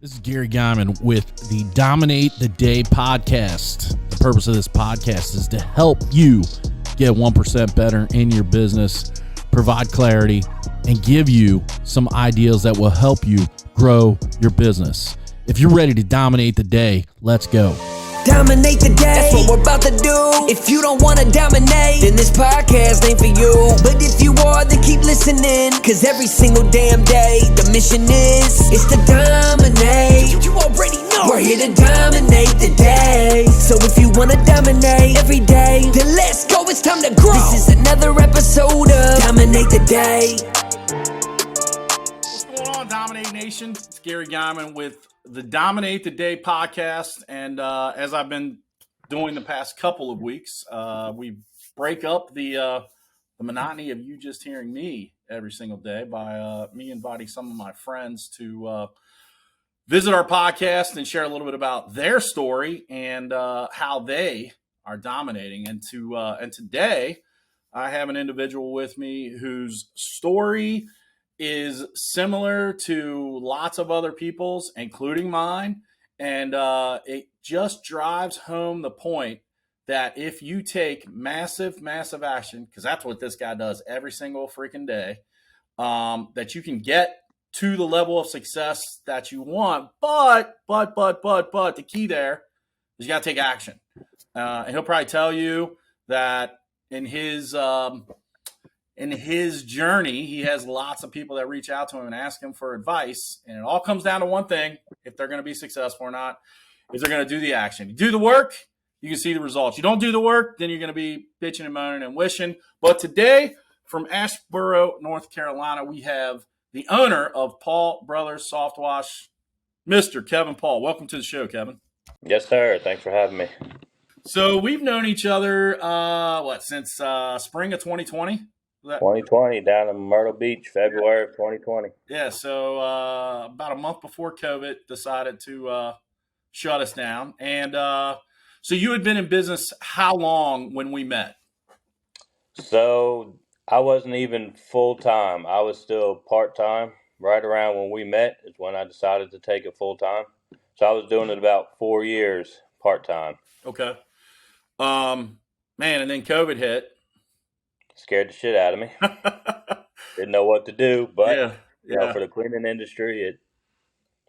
This is Gary Geiman with the Dominate the Day podcast. The purpose of this podcast is to help you get 1% better in your business, provide clarity, and give you some ideas that will help you grow your business. If you're ready to dominate the day, let's go. Dominate the day, that's what we're about to do. If you don't want to dominate, then this podcast ain't for you. But if you are, then keep listening, cause every single damn day, the mission is to dominate. You already know we're here to dominate the day. So if you want to dominate every day, then let's go, it's time to grow. This is another episode of Dominate the Day. What's going on, Dominate Nation? It's Gary Geiman with the Dominate the Day podcast. And as I've been doing the past couple of weeks, we break up the monotony of you just hearing me every single day by me inviting some of my friends to visit our podcast and share a little bit about their story and how they are dominating. And today I have an individual with me whose story is similar to lots of other people's, including mine. And it just drives home the point that if you take massive, massive action, because that's what this guy does every single freaking day, that you can get to the level of success that you want. But the key there is you got to take action. And he'll probably tell you that in his journey, he has lots of people that reach out to him and ask him for advice. And it all comes down to one thing: if they're going to be successful or not, is they're going to do the action. You do the work, you can see the results. You don't do the work, then you're going to be bitching and moaning and wishing. But today, from Asheboro, North Carolina, we have the owner of Paul Brothers Soft Wash, Mr. Kevin Paul. Welcome to the show, Kevin. Yes, sir. Thanks for having me. So we've known each other, since spring of 2020? 2020, down in Myrtle Beach, February of 2020. Yeah, so about a month before COVID decided to shut us down. And so you had been in business how long when we met? So I wasn't even full-time. I was still part-time. Right around when we met is when I decided to take it full-time. So I was doing it about 4 years part-time. Okay. Man, and then COVID hit. Scared the shit out of me. Didn't know what to do, but yeah. You know, for the cleaning industry,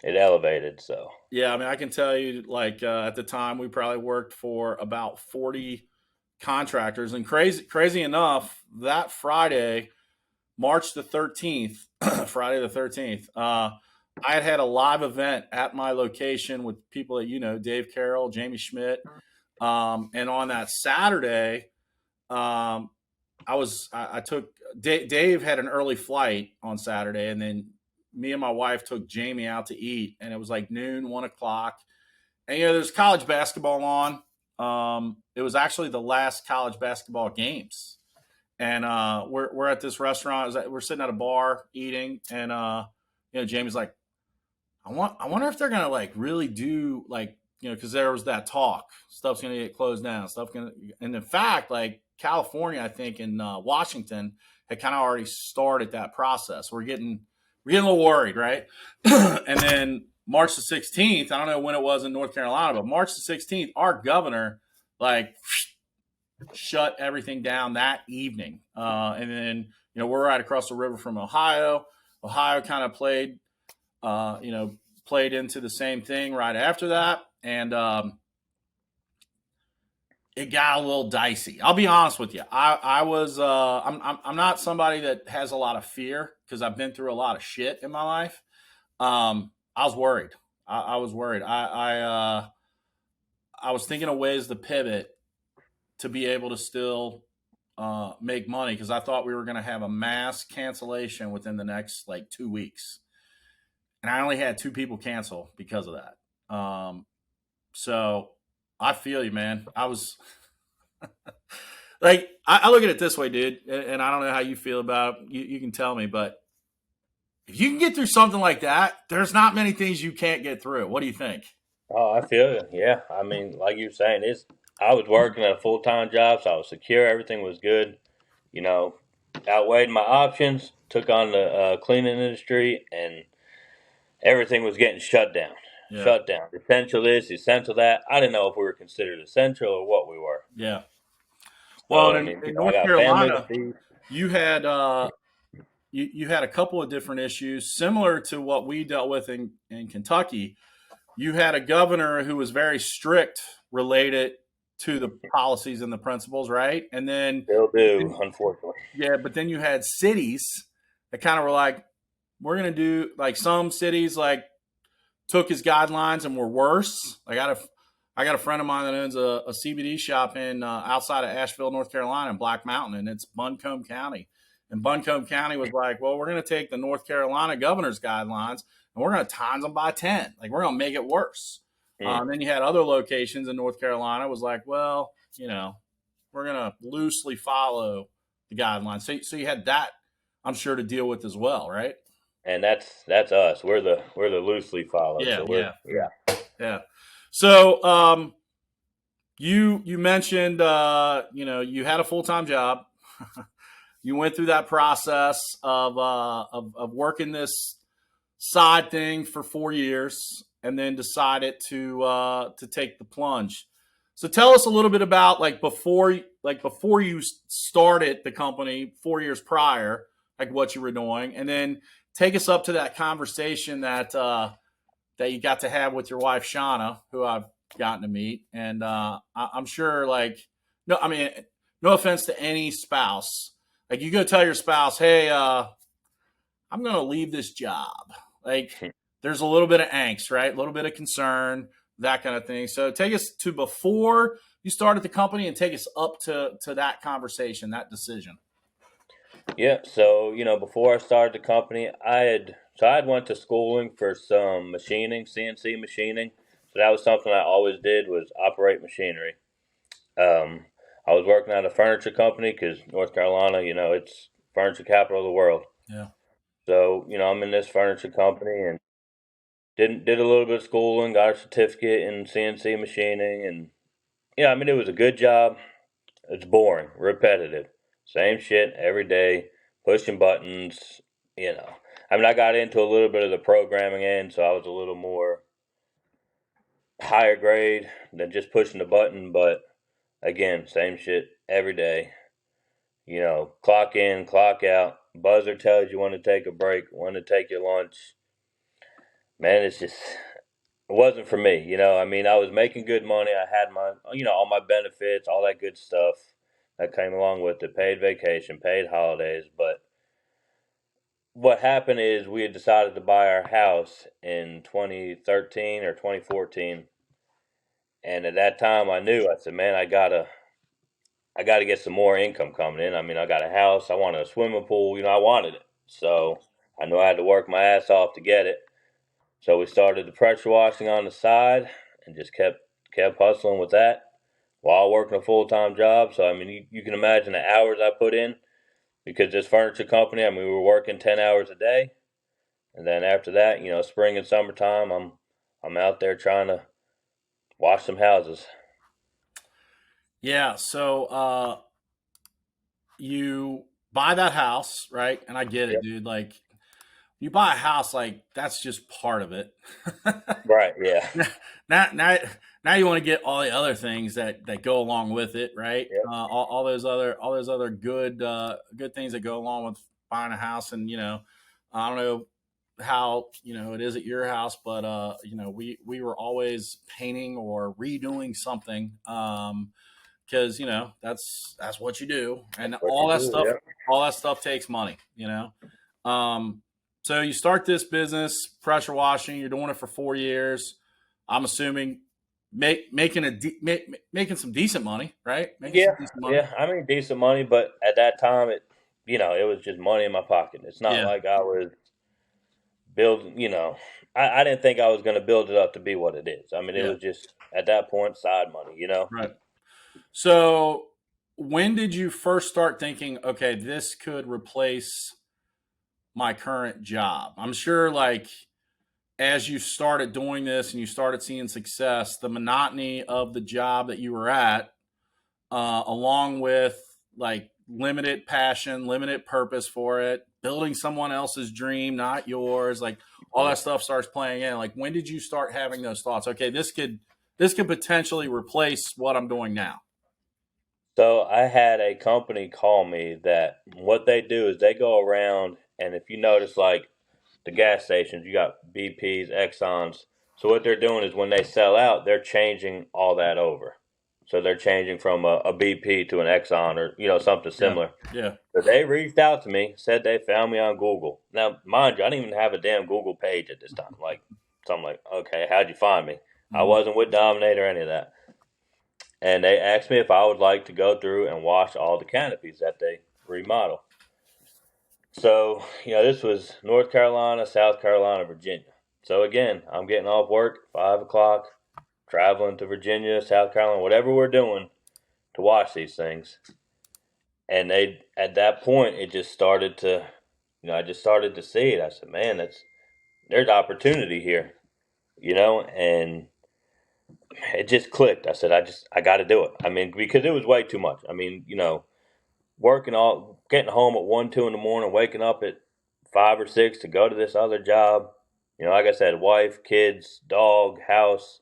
it elevated. So yeah, I mean, I can tell you, like at the time, we probably worked for about 40 contractors, and crazy enough, that Friday, March the 13th, Friday the 13th, I had a live event at my location with people that you know, Dave Carroll, Jamie Schmidt, and on that Saturday, Dave had an early flight on Saturday, and then me and my wife took Jamie out to eat, and it was like noon, 1 o'clock. And, you know, there's college basketball on. It was actually the last college basketball games. And we're at this restaurant. We're sitting at a bar eating, and, you know, Jamie's like, I wonder if they're going to like really do like, you know, because there was that talk. Stuff's going to get closed down. And in fact, like California, I think, and Washington had kind of already started that process. We're getting a little worried, right? And then March the 16th, I don't know when it was in North Carolina, but March the 16th, our governor like shut everything down that evening. And then, you know, we're right across the river from Ohio. Ohio kind of played into the same thing right after that. And it got a little dicey. I'll be honest with you. I'm not somebody that has a lot of fear because I've been through a lot of shit in my life. I was worried. I was worried. I was thinking of ways to pivot to be able to still make money because I thought we were going to have a mass cancellation within the next like 2 weeks. And I only had 2 people cancel because of that. So I feel you, man. I was like, I look at it this way, dude, and I don't know how you feel about it. You can tell me, but if you can get through something like that, there's not many things you can't get through. What do you think? Oh, I feel you. Yeah. I mean, like you were saying, I was working at a full-time job, so I was secure. Everything was good. You know, outweighed my options, took on the cleaning industry, and everything was getting shut down. Yeah. Shut down. Essential this, essential that. I didn't know if we were considered essential or what we were. Yeah. Well, So, I mean, in I North got family to Carolina, feed. you had you had a couple of different issues similar to what we dealt with in Kentucky. You had a governor who was very strict related to the policies and the principles, right? And then, Still do, unfortunately. yeah, but then you had cities that kind of were like, we're going to do, like, some cities like took his guidelines and were worse. I got a friend of mine that owns a CBD shop in outside of Asheville, North Carolina, in Black Mountain, and it's Buncombe County. And Buncombe County was like, well, we're going to take the North Carolina governor's guidelines and we're going to times them by 10. Like, we're going to make it worse. Then you had other locations in North Carolina was like, well, we're going to loosely follow the guidelines. So you had that, I'm sure, to deal with as well, right? And that's us. We're the loosely followed. Yeah, So we're yeah. So you mentioned you had a full-time job. You went through that process of working this side thing for 4 years, and then decided to take the plunge. So tell us a little bit about before you started the company 4 years prior, like what you were doing, and then take us up to that conversation that you got to have with your wife Shauna, who I've gotten to meet, and I'm sure no offense to any spouse, like you go tell your spouse, hey, I'm going to leave this job. Like, there's a little bit of angst, right? A little bit of concern, that kind of thing. So take us to before you started the company and take us up to that conversation, that decision. Yeah. So before I started the company, I had went to schooling for some machining, CNC machining. So that was something I always did, was operate machinery. I was working at a furniture company because North Carolina, it's furniture capital of the world. Yeah. So I'm in this furniture company and did a little bit of schooling, got a certificate in CNC machining, and it was a good job. It's boring, repetitive, same shit every day, pushing buttons. I got into a little bit of the programming end, so I was a little more higher grade than just pushing the button. But again, same shit every day. Clock in, clock out. Buzzer tells you when to take a break, when to take your lunch. Man, it wasn't for me. I was making good money. I had my, all my benefits, all that good stuff that came along with it, paid vacation, paid holidays. But what happened is we had decided to buy our house in 2013 or 2014. And at that time I said, man, I gotta get some more income coming in. I got a house, I wanted a swimming pool, I wanted it. So I knew I had to work my ass off to get it. So we started the pressure washing on the side and just kept hustling with that while working a full-time job. So you can imagine the hours I put in, because this furniture company, we were working 10 hours a day. And then after that, spring and summertime, I'm out there trying to wash some houses. Yeah. So you buy that house, right? And I get it, Yep. dude. Like, you buy a house, like, that's just part of it. Right, yeah. Now you want to get all the other things that go along with it, right? Yep. All those other good things that go along with buying a house. And I don't know how it is at your house, but we were always painting or redoing something, because that's what you do, and all that stuff takes money. So you start this business, pressure washing. You're doing it for 4 years. I'm assuming making some decent money, right? Yeah, decent money, but at that time, it was just money in my pocket. It's not like I was building. I didn't think I was going to build it up to be what it is. It was just at that point side money. Right. So when did you first start thinking, okay, this could replace my current job? I'm sure, as you started doing this and you started seeing success, the monotony of the job that you were at, along with limited passion, limited purpose for it, building someone else's dream, not yours, all that stuff starts playing in. Like, when did you start having those thoughts? Okay, this could potentially replace what I'm doing now. So I had a company call me that what they do is they go around, and if you notice, like the gas stations, you got BPs, Exxons. So what they're doing is when they sell out, they're changing all that over. So they're changing from a BP to an Exxon or something Yeah, similar. yeah. So they reached out to me, said they found me on Google. Now, mind you, I didn't even have a damn Google page at this time. So I'm like, okay, how'd you find me? I Mhm. wasn't with Dominate or any of that. And they asked me if I would like to go through and wash all the canopies that they remodel. So, this was North Carolina, South Carolina, Virginia. So again, I'm getting off work 5 o'clock, traveling to Virginia, South Carolina, whatever we're doing to wash these things. And at that point, it just started to, I just started to see it. I said, man, there's opportunity here, and it just clicked. I said, I got to do it. I mean, because it was way too much. I mean, getting home at 1, 2 in the morning, waking up at 5 or 6 to go to this other job. Like I said, wife, kids, dog, house.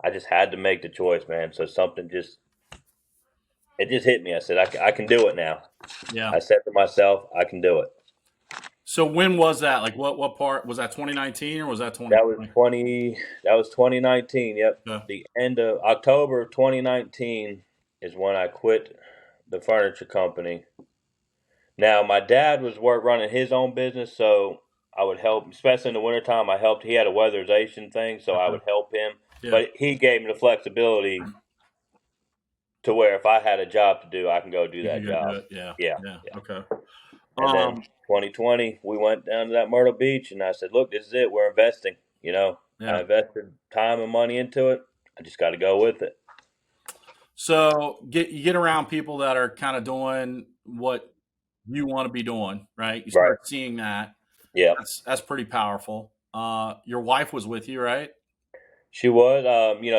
I just had to make the choice, man. So it just hit me. I said, I can do it now. Yeah. I said to myself, I can do it. So when was that? Like, what part was that? 2019 or was that That was 2020? that was 2019. Yep. Yeah. The end of October of 2019 is when I quit the furniture company. Now, my dad was running his own business, so I would help, especially in the wintertime. He had a weatherization thing, so I Okay. would help him. Yeah. But he gave me the flexibility to where if I had a job to do, I can go do You could that go do job. it. Yeah. Yeah, Yeah. yeah. Okay. And then Um. 2020, we went down to that Myrtle Beach, and I said, look, this is it. We're investing. Yeah. I invested time and money into it. I just got to go with it. So you get around people that are kind of doing what you want to be doing, right? You Right. start seeing that. Yeah. That's pretty powerful. Your wife was with you, right? She was.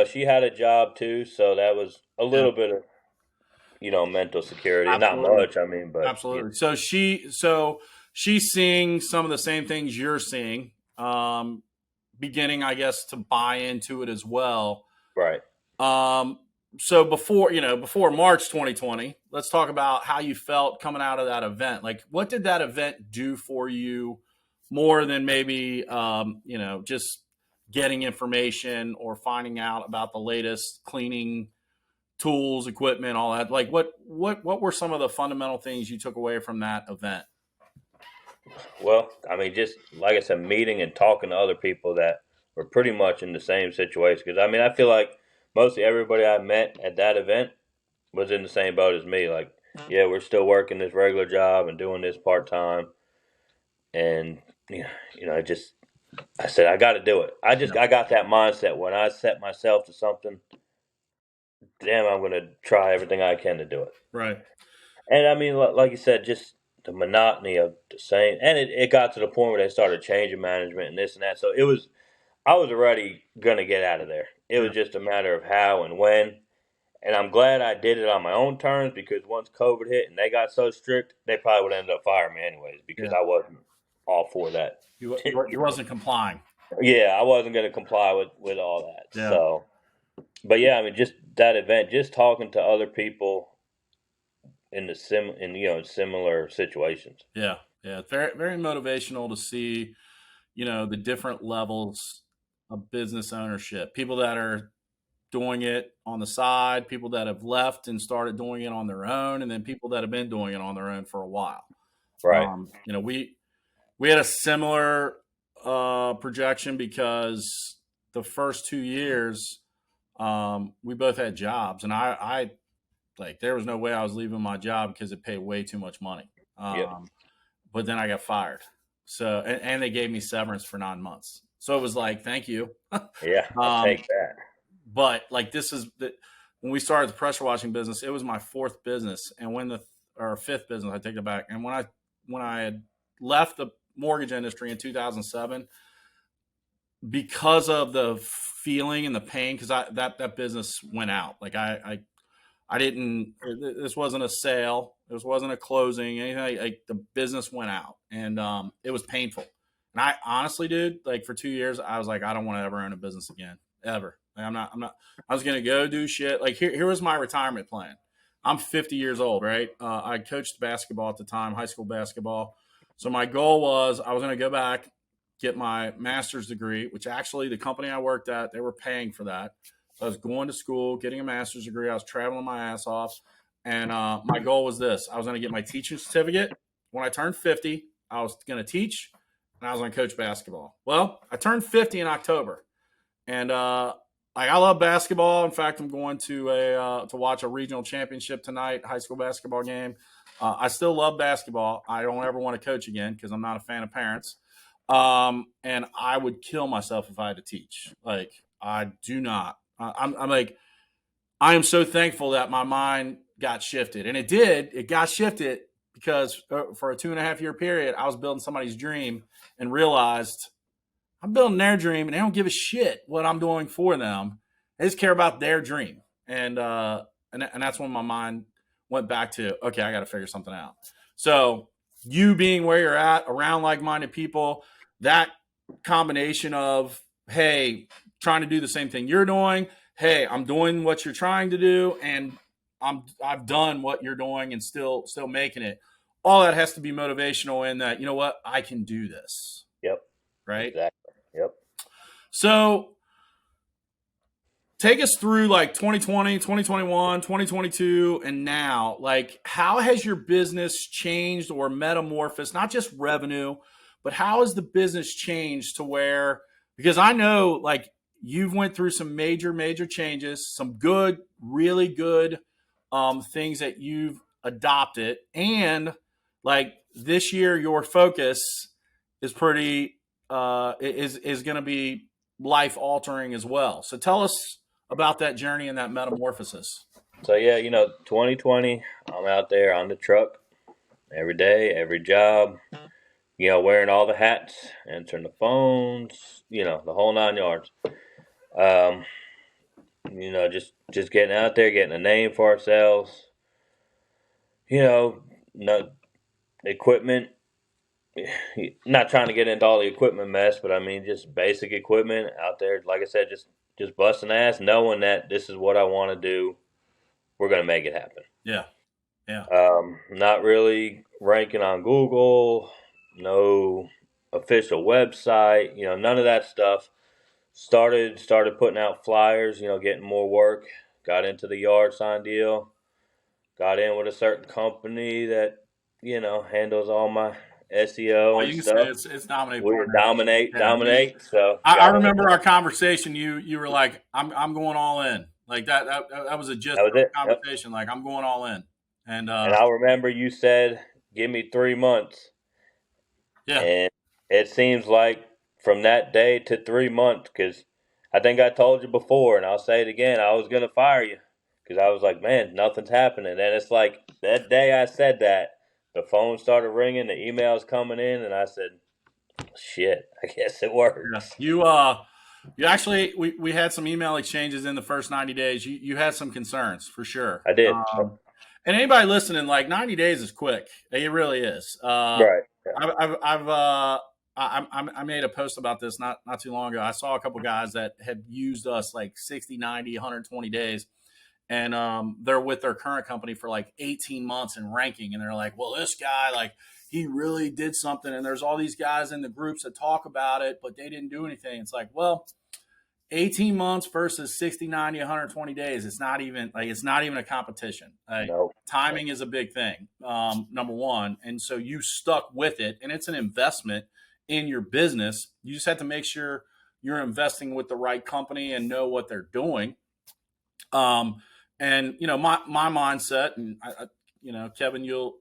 She had a job too, so that was a Yeah. little bit of mental security. Not Absolutely. much, I mean, but Absolutely. So she's seeing some of the same things you're seeing, beginning, I guess, to buy into it as well. right. So before March 2020, let's talk about how you felt coming out of that event. Like, what did that event do for you more than maybe, just getting information or finding out about the latest cleaning tools, equipment, all that? Like, what were some of the fundamental things you took away from that event? Well, I mean, just like I said, meeting and talking to other people that were pretty much in the same situation. Because I mean, I feel like mostly everybody I met at that event was in the same boat as me. Like, yeah, we're still working this regular job and doing this part time, and I said I got to do it. I got that mindset when I set myself to something. Damn, I'm going to try everything I can to do it. Right. And I mean, like you said, just the monotony of the same. And it got to the point where they started changing management and this and that. So I was already going to get out of there. It Yeah. was just a matter of how and when. And I'm glad I did it on my own terms because once COVID hit and they got so strict, they probably would end up firing me anyways because Yeah. I wasn't all for that. He wasn't complying. Yeah, I wasn't going to comply with all that. Yeah. So, but yeah, I mean, just that event, just talking to other people in similar situations. Yeah. Yeah. Very, very motivational to see, the different levels of business ownership. People that are doing it on the side, people that have left and started doing it on their own, and then people that have been doing it on their own for a while. Right. We had a similar projection because the first 2 years we both had jobs, and I like there was no way I was leaving my job because it paid way too much money. Yep. But then I got fired, so and they gave me severance for 9 months. So it was like, thank you. Yeah, I'll take that. But like when we started the pressure washing business, it was my fourth business, and or fifth business, I take it back. And when I had left the mortgage industry in 2007, because of the feeling and the pain, because that business went out. Like I didn't. This wasn't a sale. This wasn't a closing. Anything. Like the business went out, and it was painful. And And I honestly, dude, like for 2 years, I was like, I don't want to ever own a business again, ever. Like, I was going to go do shit. Like here was my retirement plan. I'm 50 years old, right? I coached basketball at the time, high school basketball. So my goal was I was going to go back, get my master's degree, which actually the company I worked at, they were paying for that. So I was going to school, getting a master's degree. I was traveling my ass off. And my goal was this. I was going to get my teaching certificate. When I turned 50, I was going to teach, and I was going to coach basketball. Well, I turned 50 in October. And I love basketball. In fact, I'm going to watch a regional championship tonight, high school basketball game. I still love basketball. I don't ever want to coach again because I'm not a fan of parents. And I would kill myself if I had to teach. Like I do not. I'm like I am so thankful that my mind got shifted, and it did. It got shifted because for a 2.5-year period, I was building somebody's dream and realized I'm building their dream, and they don't give a shit what I'm doing for them. They just care about their dream, and that's when my mind went back to, okay, I got to figure something out. So you being where you're at, around like-minded people, that combination of, hey, trying to do the same thing you're doing, hey, I'm doing what you're trying to do, and I've done what you're doing and still making it. All that has to be motivational in that, you know what, I can do this. Yep. Right? Exactly. Yep. So take us through like 2020, 2021, 2022, and now. Like, how has your business changed or metamorphosed? Not just revenue, but how has the business changed to where, because I know like you've went through some major changes, some good, really good things that you've adopted. And like this year, your focus is pretty, is going to be life altering as well. So tell us about that journey and that metamorphosis. So yeah, 2020, I'm out there on the truck every day, every job, wearing all the hats, answering the phones, the whole 9 yards. Um, just getting out there, getting a name for ourselves. No equipment. Not trying to get into all the equipment mess, but I mean just basic equipment out there. Like I said, just busting ass, knowing that this is what I want to do. We're gonna make it happen. Yeah. Yeah. Not really ranking on Google, no official website, none of that stuff. Started putting out flyers, getting more work, got into the yard sign deal, got in with a certain company that, handles all my SEO and you can stuff. say it's Dominate We were Partners. dominate. So I remember our conversation. You were like, I'm going all in. Like that was a just that was it. conversation. Yep. Like I'm going all in. And I remember you said, give me 3 months. Yeah. And it seems like from that day to 3 months, because I think I told you before, and I'll say it again, I was going to fire you because I was like, man, nothing's happening. And it's like that day I said that, the phone started ringing, the emails coming in, and I said, shit, I guess it works. Yeah. You actually, we had some email exchanges in the first 90 days. You had some concerns for sure. I did. And anybody listening, like 90 days is quick. It really is. Right. I made a post about this not too long ago. I saw a couple guys that had used us like 60, 90, 120 days. And they're with their current company for like 18 months in ranking. And they're like, well, this guy, like, he really did something. And there's all these guys in the groups that talk about it, but they didn't do anything. It's like, well, 18 months versus 60, 90, 120 days. It's not even a competition. Nope. Timing is a big thing, number one. And so you stuck with it, and it's an investment in your business. You just have to make sure you're investing with the right company and know what they're doing. And my mindset, and Kevin, you'll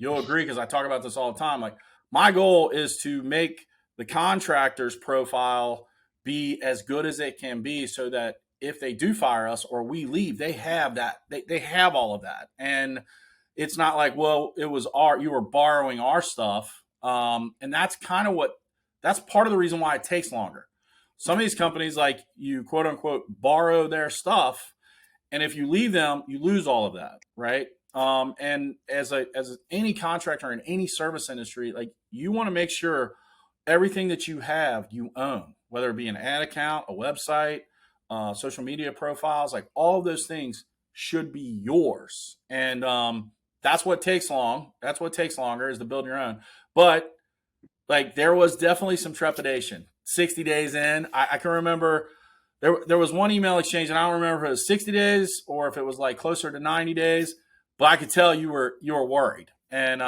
agree because I talk about this all the time. Like my goal is to make the contractor's profile be as good as it can be, so that if they do fire us or we leave, they have that. They have all of that, and it's not like, well, you were borrowing our stuff, and that's kind of that's part of the reason why it takes longer. Some of these companies, like, you quote unquote borrow their stuff, and if you leave them, you lose all of that, right? And as any contractor in any service industry, like, you want to make sure everything that you have, you own, whether it be an ad account, a website, social media profiles, like all of those things should be yours. And that's what takes long. That's what takes longer is to build your own. But like there was definitely some trepidation. 60 days in, I can remember there was one email exchange, and I don't remember if it was 60 days or if it was like closer to 90 days, but I could tell you were worried. And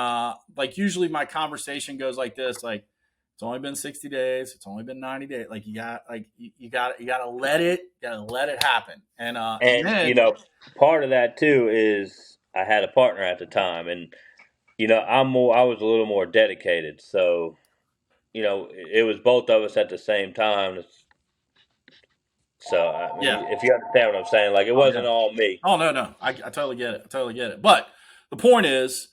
like usually my conversation goes like this, like it's only been 60 days, it's only been 90 days. Like you got to let it happen. And then, you know, part of that too is I had a partner at the time, and you know, I was a little more dedicated. So, you know, it was both of us at the same time. So, I mean, if you understand what I'm saying, like it wasn't all me. Oh, no. I totally get it. But the point is,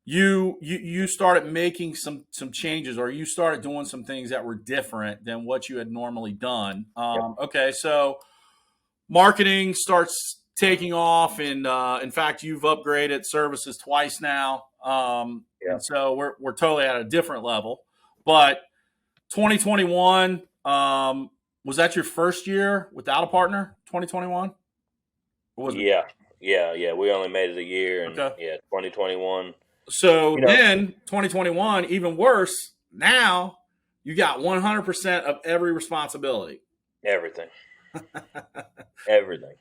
you started making some changes, or you started doing some things that were different than what you had normally done. Okay, so marketing starts taking off, and in fact, you've upgraded services twice now. And so we're totally at a different level. But 2021, was that your first year without a partner? 2021? Yeah. We only made it a year, and 2021. So then 2021, even worse. Now you got 100% of every responsibility. Everything. Everything.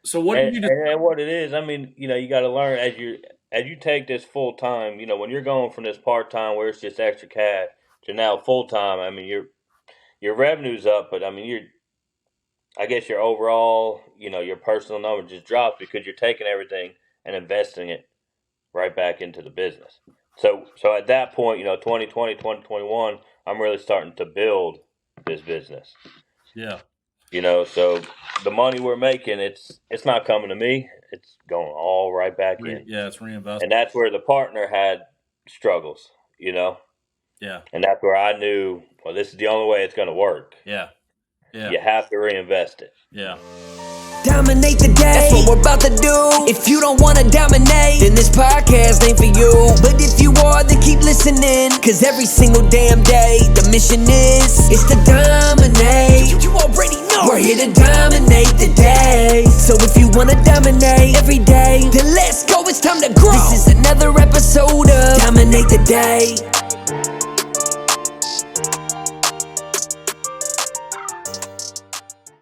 So what did you do? And what it is, I mean, you know, you got to learn as you take this full time. You know, when you're going from this part time where it's just extra cash to now full time. I mean, your revenue's up, but I mean, I guess your overall, you know, your personal number just drops because you're taking everything and investing it right back into the business. So at that point, you know, 2020, 2021, I'm really starting to build this business. Yeah. You know, so the money we're making, it's not coming to me. It's going all right back in. Yeah, it's reinvested. And that's where the partner had struggles, you know? Yeah. And that's where I knew, well, this is the only way it's going to work. Yeah. You have to reinvest it. Yeah. Dominate the day, that's what we're about to do. If you don't wanna dominate, then this podcast ain't for you. But if you are, then keep listening, cause every single damn day, the mission is to dominate. You already know we're here to dominate the day. So if you wanna dominate every day, then let's go, it's time to grow. This is another episode of Dominate the Day.